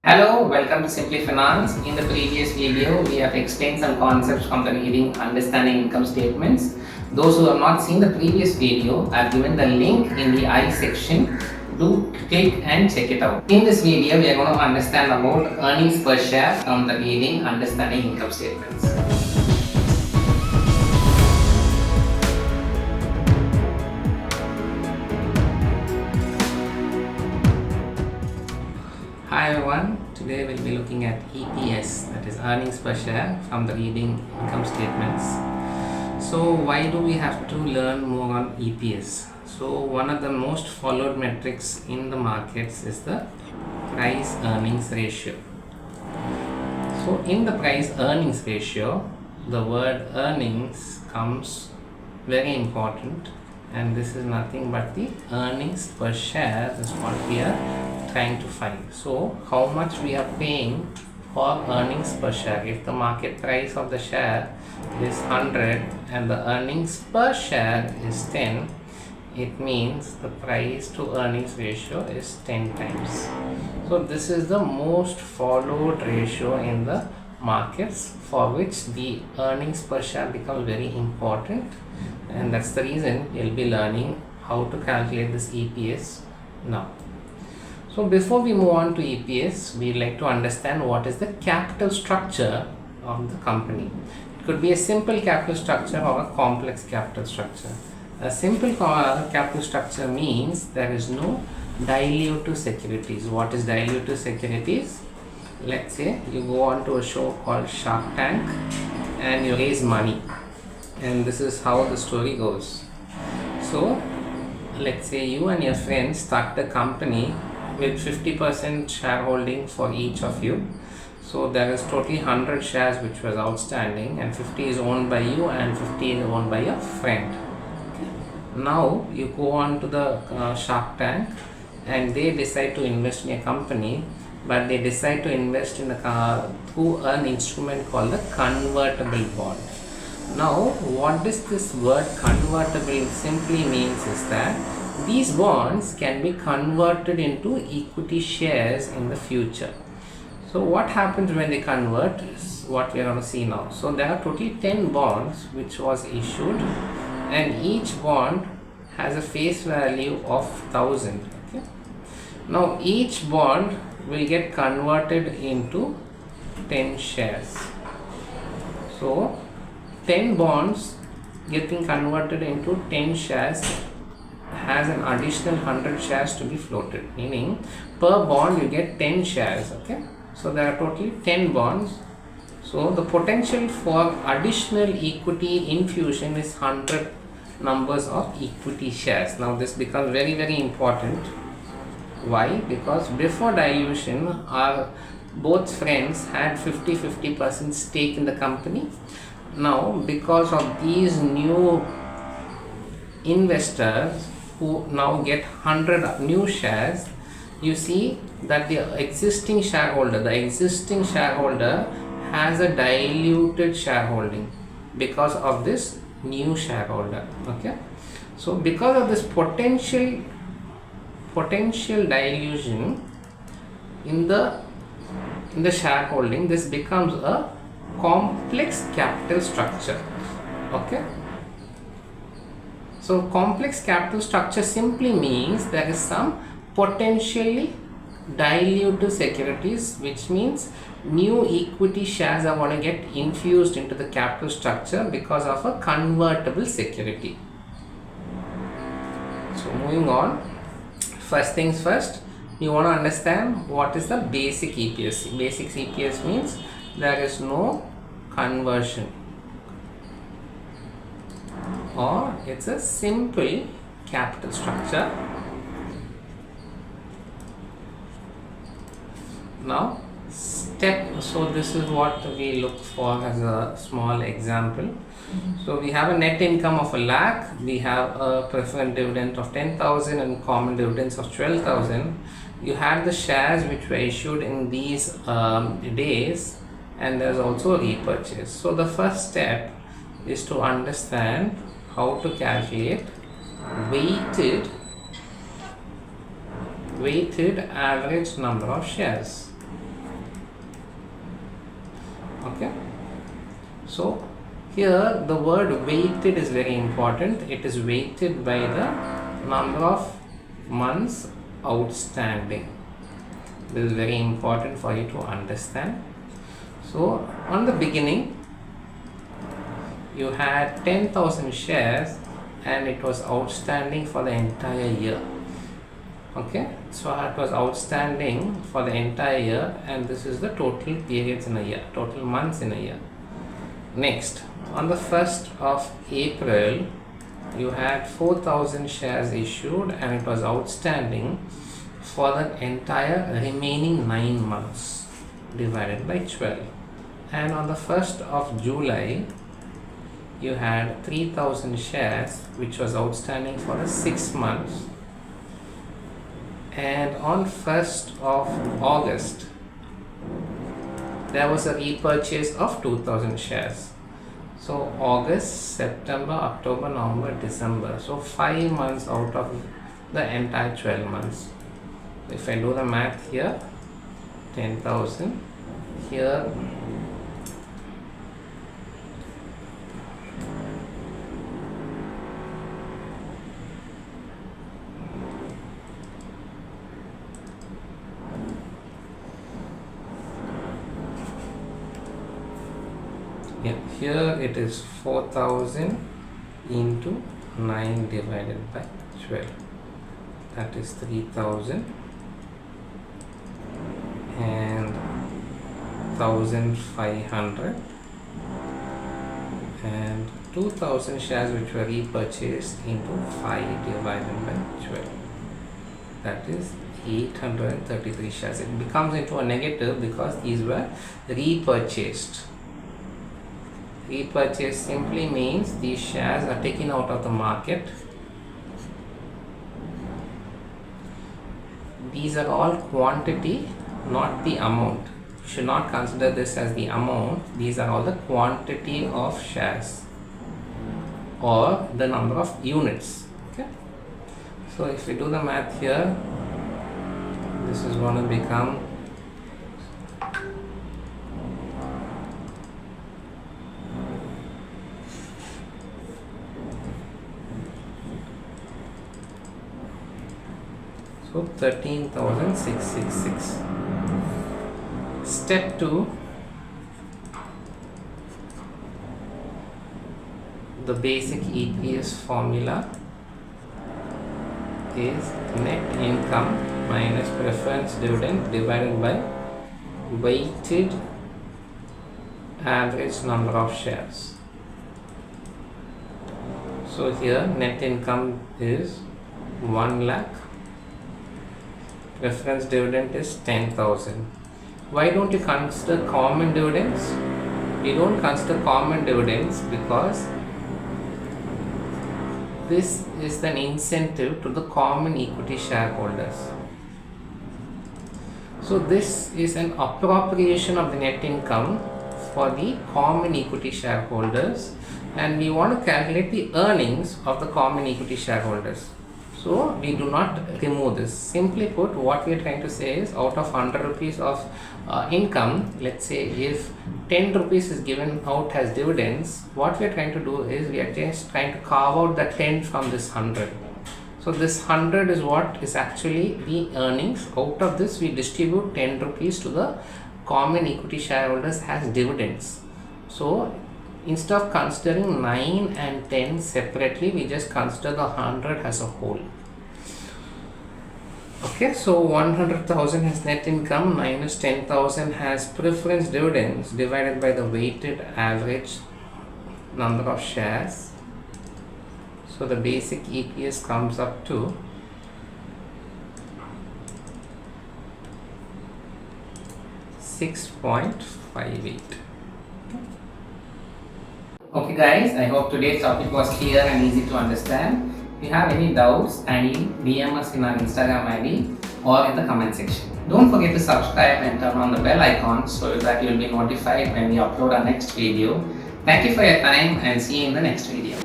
Hello, welcome to Simplii Finance. In the previous video, we have explained some concepts from the reading understanding income statements. Those who have not seen the previous video, I have given the link in the I section. Do click and check it out. In this video, we are going to understand about earnings per share from the reading understanding income statements. Hi everyone, today we'll be looking at EPS, that is earnings per share from the reading income statements. So why do we have to learn more on EPS? So one of the most followed metrics in the markets is the price earnings ratio. So in the price earnings ratio, the word earnings comes very important, and this is nothing but the earnings per share is what we are trying to find. So how much we are paying for earnings per share. If the market price of the share is 100 and the earnings per share is 10, it means the price to earnings ratio is 10 times. So this is the most followed ratio in the markets, for which the earnings per share becomes very important, and that's the reason you'll be learning how to calculate this EPS now. So before we move on to EPS, we like to understand what is the capital structure of the company. It could be a simple capital structure or a complex capital structure. A simple capital structure means there is no dilutive securities. What is dilutive securities? Let's say you go on to a show called Shark Tank and you raise money, and this is how the story goes. So let's say you and your friends start a company with 50% shareholding for each of you. So there is totally 100 shares which was outstanding, and 50 is owned by you and 50 is owned by your friend. Now you go on to the Shark Tank and they decide to invest in a company, but they decide to invest in through an instrument called the convertible bond. Now what does this word convertible simply means is that these bonds can be converted into equity shares in the future. So what happens when they convert is what we are going to see now. So there are totally 10 bonds which was issued, and each bond has a face value of 1000. Okay? Now each bond will get converted into 10 shares. So 10 bonds getting converted into 10 shares has an additional 100 shares to be floated, meaning per bond you get 10 shares. Okay, so there are totally 10 bonds. So the potential for additional equity infusion is 100 numbers of equity shares. Now this becomes very, very important. Why? Because before dilution, our both friends had 50% stake in the company. Now because of these new investors who now get 100 new shares, you see that the existing shareholder has a diluted shareholding because of this new shareholder. Okay, so because of this potential dilution in the shareholding, this becomes a complex capital structure. Okay, so complex capital structure simply means there is some potentially dilutive securities, which means new equity shares are going to get infused into the capital structure because of a convertible security. So moving on, first things first, you want to understand what is the basic EPS. Basic EPS means there is no conversion, or it's a simple capital structure. Now so this is what we look for as a small example. So we have a net income of 1 lakh, we have a preferred dividend of 10,000 and common dividends of 12,000. You have the shares which were issued in these days, and there's also a repurchase. So the first step is to understand how to calculate weighted average number of shares. So here the word weighted is very important. It is weighted by the number of months outstanding. This is very important for you to understand. So on the beginning you had 10,000 shares and it was outstanding for the entire year. Okay, so it was outstanding for the entire year, and this is the total periods in a year, total months in a year. Next, on the 1st of April you had 4,000 shares issued and it was outstanding for the entire remaining 9 months divided by 12. And on the 1st of July you had 3,000 shares which was outstanding for the 6 months. And on 1st of August there was a repurchase of 2,000 shares. So August, September, October, November, December, so 5 months out of the entire 12 months. If I do the math here, 10,000 here, here it is 4,000 into 9 divided by 12, that is 3,000 and 1,500 and 2,000 shares which were repurchased into 5 divided by 12, that is 833 shares. It becomes into a negative because these were repurchased. Repurchase simply means these shares are taken out of the market. These are all quantity, not the amount. You should not consider this as the amount. These are all the quantity of shares or the number of units. Okay. So if we do the math here, this is going to become so 13,666. Step 2, the basic EPS formula is net income minus preference dividend divided by weighted average number of shares. So here net income is 1 lakh. Preference dividend is 10,000. Why don't you consider common dividends? We don't consider common dividends because this is an incentive to the common equity shareholders. So this is an appropriation of the net income for the common equity shareholders, and we want to calculate the earnings of the common equity shareholders. So we do not remove this. Simply put, what we are trying to say is out of 100 rupees of income, let's say if 10 rupees is given out as dividends, what we are trying to do is we are just trying to carve out the 10 from this 100. So this 100 is what is actually the earnings. Out of this we distribute 10 rupees to the common equity shareholders as dividends. So instead of considering 9 and 10 separately, we just consider the 100 as a whole. Okay, so 100,000 has net income minus 10,000 has preference dividends divided by the weighted average number of shares. So the basic EPS comes up to 6.58. Okay guys, I hope today's topic was clear and easy to understand. If you have any doubts, kindly DM us in our Instagram ID or in the comment section. Don't forget to subscribe and turn on the bell icon so that you'll be notified when we upload our next video. Thank you for your time and see you in the next video.